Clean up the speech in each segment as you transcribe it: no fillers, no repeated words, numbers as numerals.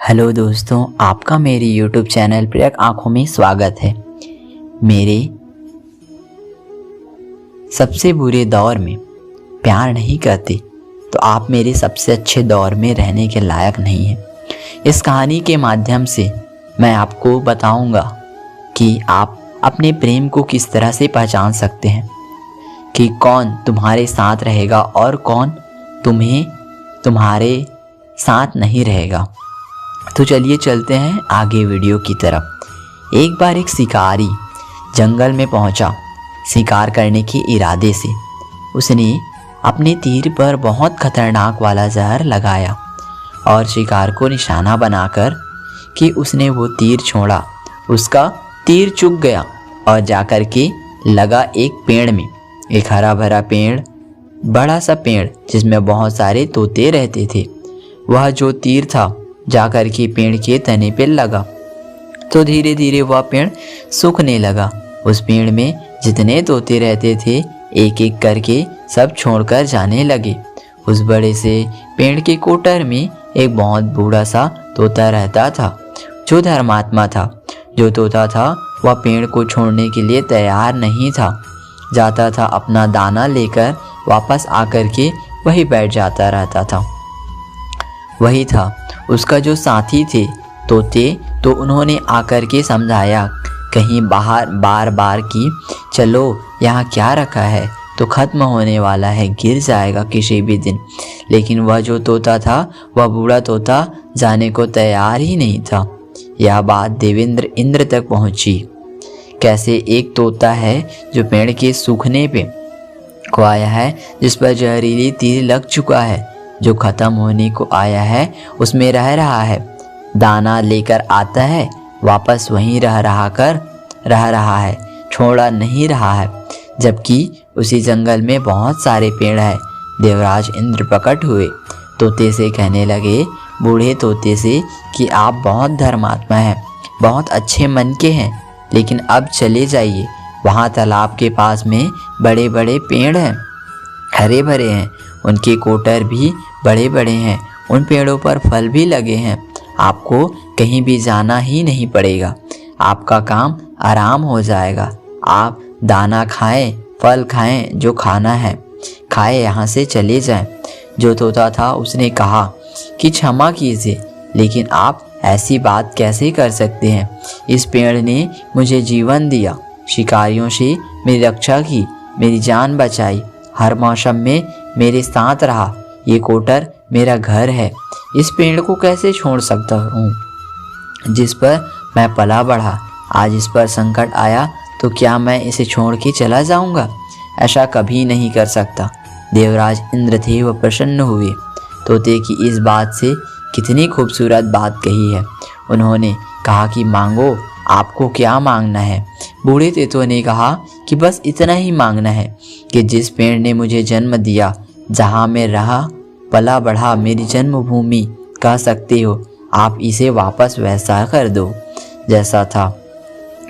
Hello दोस्तों, आपका मेरे YouTube चैनल प्रियक आँखों में स्वागत है। मेरे सबसे बुरे दौर में प्यार नहीं करते तो आप मेरे सबसे अच्छे दौर में रहने के लायक नहीं हैं। इस कहानी के माध्यम से मैं आपको बताऊंगा कि आप अपने प्रेम को किस तरह से पहचान सकते हैं कि कौन तुम्हारे साथ रहेगा और कौन तुम्हारे साथ नहीं रहेगा। तो चलिए चलते हैं आगे वीडियो की तरफ। एक बार एक शिकारी जंगल में पहुंचा शिकार करने के इरादे से। उसने अपने तीर पर बहुत खतरनाक वाला जहर लगाया और शिकार को निशाना बनाकर कि उसने वो तीर छोड़ा। उसका तीर चुक गया और जाकर के लगा एक पेड़ में। एक हरा भरा पेड़, बड़ा सा पेड़ जिसमें बहुत सारे तोते रहते थे। वह जो तीर था जाकर के पेड़ के तने पे लगा तो धीरे धीरे वह पेड़ सूखने लगा। उस पेड़ में जितने तोते रहते थे एक एक करके सब छोड़कर जाने लगे। उस बड़े से पेड़ के कोटर में एक बहुत बूढ़ा सा तोता रहता था जो धर्मात्मा था। जो तोता था वह पेड़ को छोड़ने के लिए तैयार नहीं था। जाता था अपना दाना लेकर, वापस आकर के वही बैठ जाता रहता था। वही था उसका जो साथी थे तोते, तो उन्होंने आकर के समझाया कहीं बार बार कि चलो यहाँ क्या रखा है, तो ख़त्म होने वाला है, गिर जाएगा किसी भी दिन। लेकिन वह जो तोता था, वह बूढ़ा तोता जाने को तैयार ही नहीं था। यह बात देवेंद्र इंद्र तक पहुँची। कैसे एक तोता है जो पेड़ के सूखने पे को आया है, जिस पर जहरीली तीर लग चुका है, जो ख़त्म होने को आया है, उसमें रह रहा है, दाना लेकर आता है, वापस वहीं रह रहा है, छोड़ा नहीं रहा है। जबकि उसी जंगल में बहुत सारे पेड़ हैं। देवराज इंद्र प्रकट हुए, तोते से कहने लगे, बूढ़े तोते से, कि आप बहुत धर्मात्मा हैं, बहुत अच्छे मन के हैं, लेकिन अब चले जाइए। वहाँ तालाब के पास में बड़े बड़े पेड़ हैं, हरे भरे हैं, उनके कोटर भी बड़े बड़े हैं, उन पेड़ों पर फल भी लगे हैं। आपको कहीं भी जाना ही नहीं पड़ेगा, आपका काम आराम हो जाएगा। आप दाना खाएं, फल खाएं, जो खाना है खाएं, यहाँ से चले जाएं। जो तोता था उसने कहा कि क्षमा कीजिए, लेकिन आप ऐसी बात कैसे कर सकते हैं। इस पेड़ ने मुझे जीवन दिया, शिकारियों से मेरी रक्षा की, मेरी जान बचाई, हर मौसम में मेरे साथ रहा। ये कोटर मेरा घर है, इस पेड़ को कैसे छोड़ सकता हूँ जिस पर मैं पला बढ़ा। आज इस पर संकट आया तो क्या मैं इसे छोड़ के चला जाऊँगा? ऐसा कभी नहीं कर सकता। देवराज इंद्र थे, वह प्रसन्न हुए। तोते की इस बात से कितनी खूबसूरत बात कही है। उन्होंने कहा कि मांगो, आपको क्या मांगना है? बूढ़े तोते ने कहा कि बस इतना ही मांगना है कि जिस पेड़ ने मुझे जन्म दिया, जहाँ मैं रहा पला बढ़ा, मेरी जन्मभूमि कह सकते हो, आप इसे वापस वैसा कर दो जैसा था।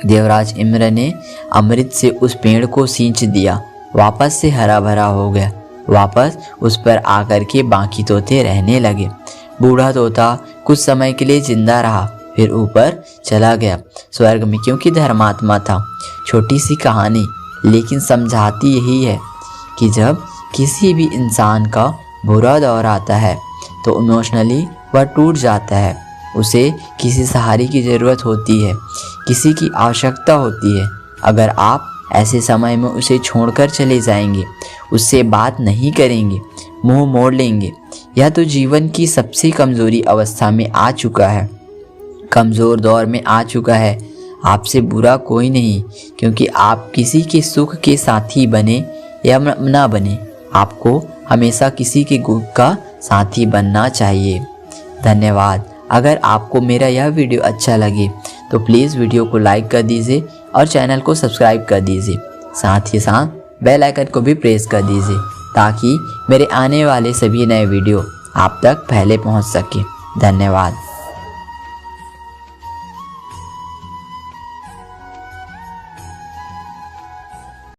देवराज इंद्र ने अमृत से उस पेड़ को सींच दिया, वापस से हरा भरा हो गया। वापस उस पर आकर के बाकी तोते रहने लगे। बूढ़ा तोता कुछ समय के लिए जिंदा रहा, फिर ऊपर चला गया स्वर्ग में, क्योंकि धर्मात्मा था। छोटी सी कहानी, लेकिन समझाती यही है कि जब किसी भी इंसान का बुरा दौर आता है तो इमोशनली वह टूट जाता है। उसे किसी सहारे की ज़रूरत होती है, किसी की आवश्यकता होती है। अगर आप ऐसे समय में उसे छोड़कर चले जाएंगे, उससे बात नहीं करेंगे, मुंह मोड़ लेंगे, या तो जीवन की सबसे कमज़ोरी अवस्था में आ चुका है, कमज़ोर दौर में आ चुका है। आपसे बुरा कोई नहीं, क्योंकि आप किसी के सुख के साथी बने या ना बने, आपको हमेशा किसी के दुख का साथी बनना चाहिए। धन्यवाद। अगर आपको मेरा यह वीडियो अच्छा लगे तो प्लीज़ वीडियो को लाइक कर दीजिए और चैनल को सब्सक्राइब कर दीजिए। साथ ही साथ बेल आइकन को भी प्रेस कर दीजिए, ताकि मेरे आने वाले सभी नए वीडियो आप तक पहले पहुंच सके। धन्यवाद।